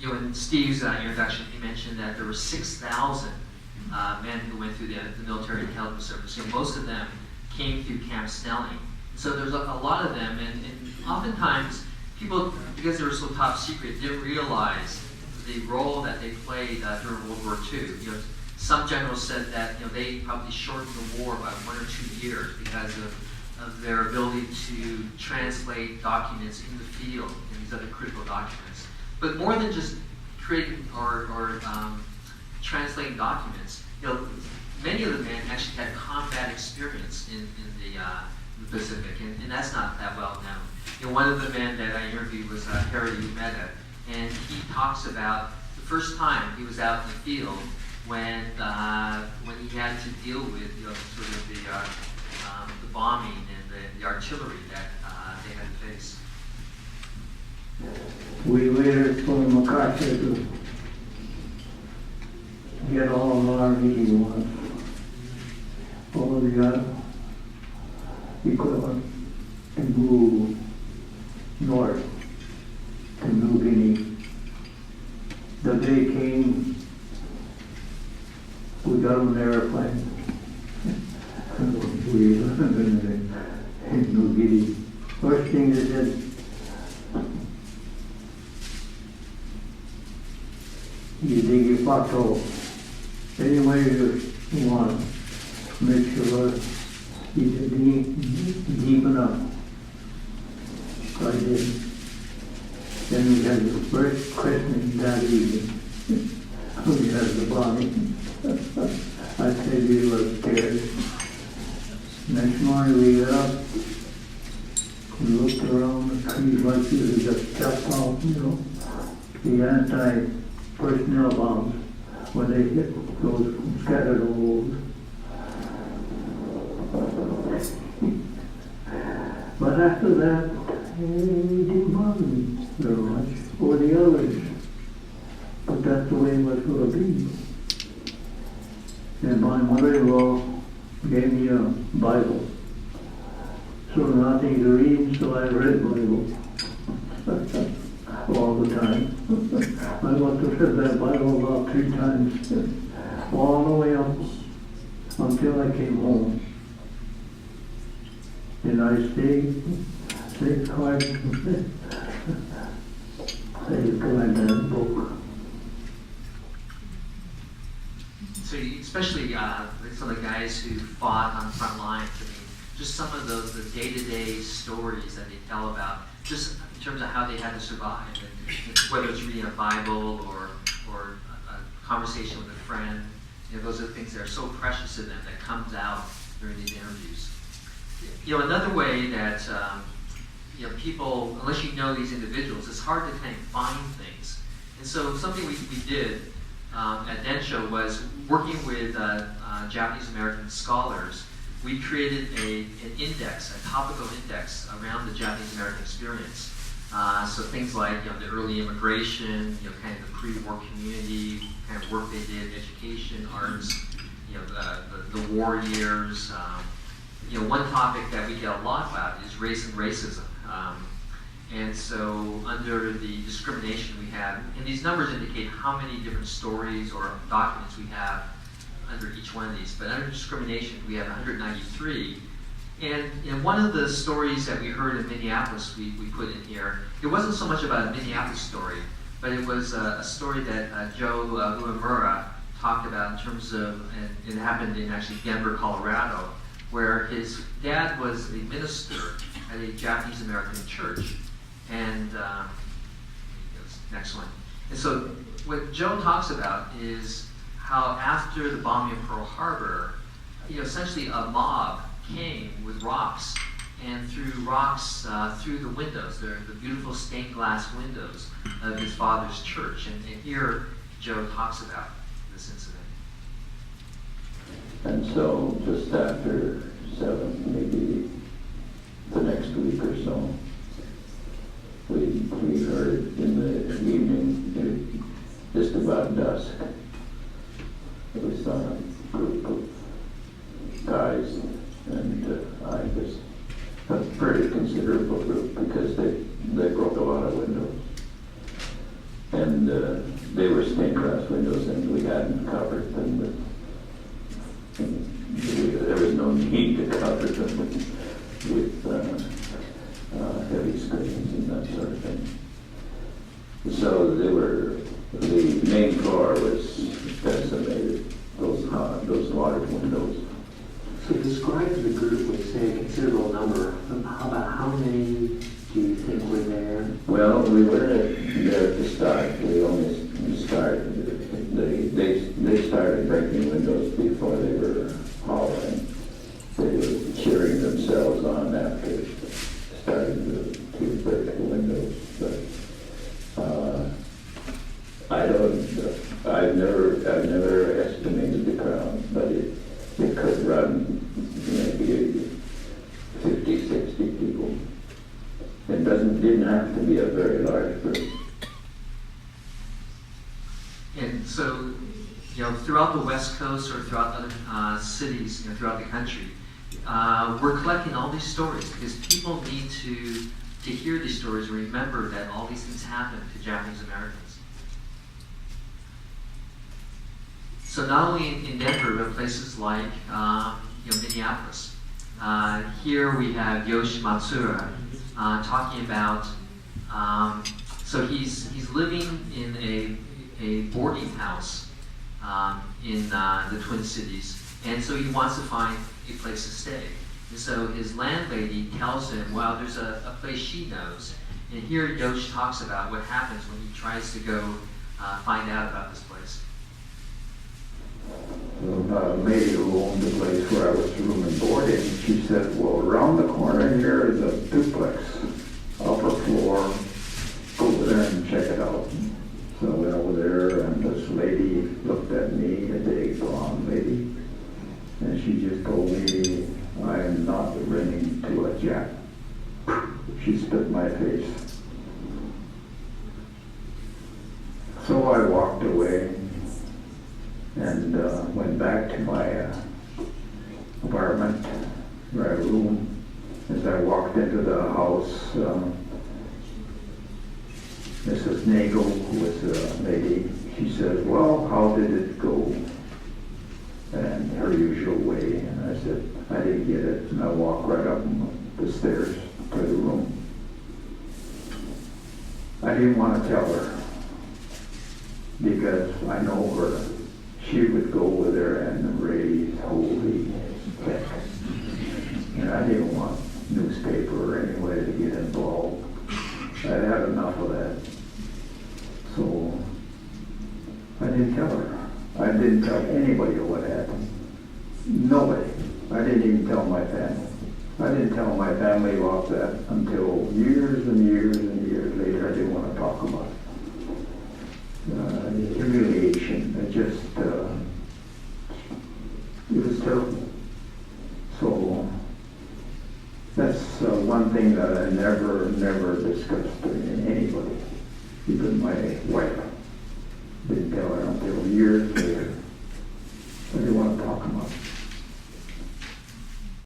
In Steve's introduction, he mentioned that there were 6,000 men who went through the military intelligence service. Most of them came through Camp Snelling. So there's a lot of them, and oftentimes people, because they were so top secret, didn't realize the role that they played during World War II. Some generals said that they probably shortened the war by 1 or 2 years because of their ability to translate documents in the field and these other critical documents. But more than just creating or translating documents, many of the men actually had combat experience in the Pacific, and that's not that well known. One of the men that I interviewed was Harry Umeda, and he talks about the first time he was out in the field when he had to deal with sort of the bombing and the artillery that they had to face. We waited for MacArthur to get all of our meeting was. All the equipment and move north to New Guinea. The day came, we got on an airplane. We landed in New Guinea. First thing they said, you dig your pothole any way you want. Make sure it's deep enough. So I did. Then we had the first Christmas that evening. We had the bombing. I said we were scared. Next morning we got up. We looked around the trees like we just jumped off, the anti-personnel bombs when they hit those scattered holes. But after that, it didn't bother me very much, or the others. But that's the way it was going to be. And my mother-in-law gave me a Bible. So nothing to read, so I read Bible all the time. I must have read that Bible about 3 times, all the way up until I came home. And I stayed quiet. I read that book. So especially some of the guys who fought on the front lines, just some of the day-to-day stories that they tell about, just in terms of how they had to survive, and whether it's reading a Bible or a conversation with a friend, those are the things that are so precious to them that comes out during these interviews. Another way that people, unless you know these individuals, it's hard to kind of find things. And so something we did at Densho was working with Japanese American scholars. We created an index, a topical index around the Japanese American experience. So things like the early immigration, kind of the pre-war community, kind of work they did, education, arts, the war years. One topic that we get a lot about is race and racism. And so under the discrimination we have, and these numbers indicate how many different stories or documents we have under each one of these, but under discrimination we have 193. And one of the stories that we heard in Minneapolis we put in here, it wasn't so much about a Minneapolis story, but it was a story that Joe Uemura talked about in terms of, and it happened in actually Denver, Colorado, where his dad was a minister at a Japanese American church. And next one. And so what Joe talks about is how after the bombing of Pearl Harbor, essentially a mob came with rocks and threw rocks through the windows, the beautiful stained glass windows of his father's church. And here Joe talks about this incident. And so just after 7, maybe the next week or so, we heard in the evening, just about dusk, we saw a group of guys, and I was a pretty considerable group because they broke a lot of windows. And they were stained glass windows, and we hadn't covered them with, there was no need to cover them with heavy screens and that sort of thing. So the main floor was decimated, those large windows. So describe to the group with, say, a considerable number. How many do you think were there? Well, we were there at the start. We only started. They started breaking windows before they were hollering. They were cheering themselves on after starting to break the windows. But I've never estimated the crowd, but it could run maybe 50, 60 people. It didn't have to be a very large group. And so, throughout the West Coast or throughout other cities, throughout the country, we're collecting all these stories because people need to hear these stories and remember that all these things happened to Japanese Americans. So not only in Denver, but places like Minneapolis. Here we have Yoshi Matsura talking about. So he's living in a boarding house in the Twin Cities, and so he wants to find a place to stay. And so his landlady tells him, well, there's a place she knows. And here Yoshi talks about what happens when he tries to go find out about this place. A lady who owned the place where I was room and boarding, she said, well, around the corner here is a duplex, upper floor, go over there and check it out. So I went over there, and this lady looked at me, a big blonde lady, and she just told me, I am not renting to a Jap. She spit in my face. So I walked away and went back to my apartment, my room. As I walked into the house, Mrs. Nagel, who was a lady, she said, well, how did it go? And her usual way. And I said, I didn't get it. And I walked right up the stairs to the room. I didn't want to tell her because I know her. She would go over there and raise holy heck. And I didn't want newspaper or any way to get involved. I'd had enough of that. So I didn't tell her. I didn't tell anybody what happened. Nobody. I didn't even tell my family. I didn't tell my family about that until years and years and years later. I didn't want to talk about it. Humiliation. It was terrible. So that's one thing that I never discussed with anybody, even my wife. Didn't tell her until years later.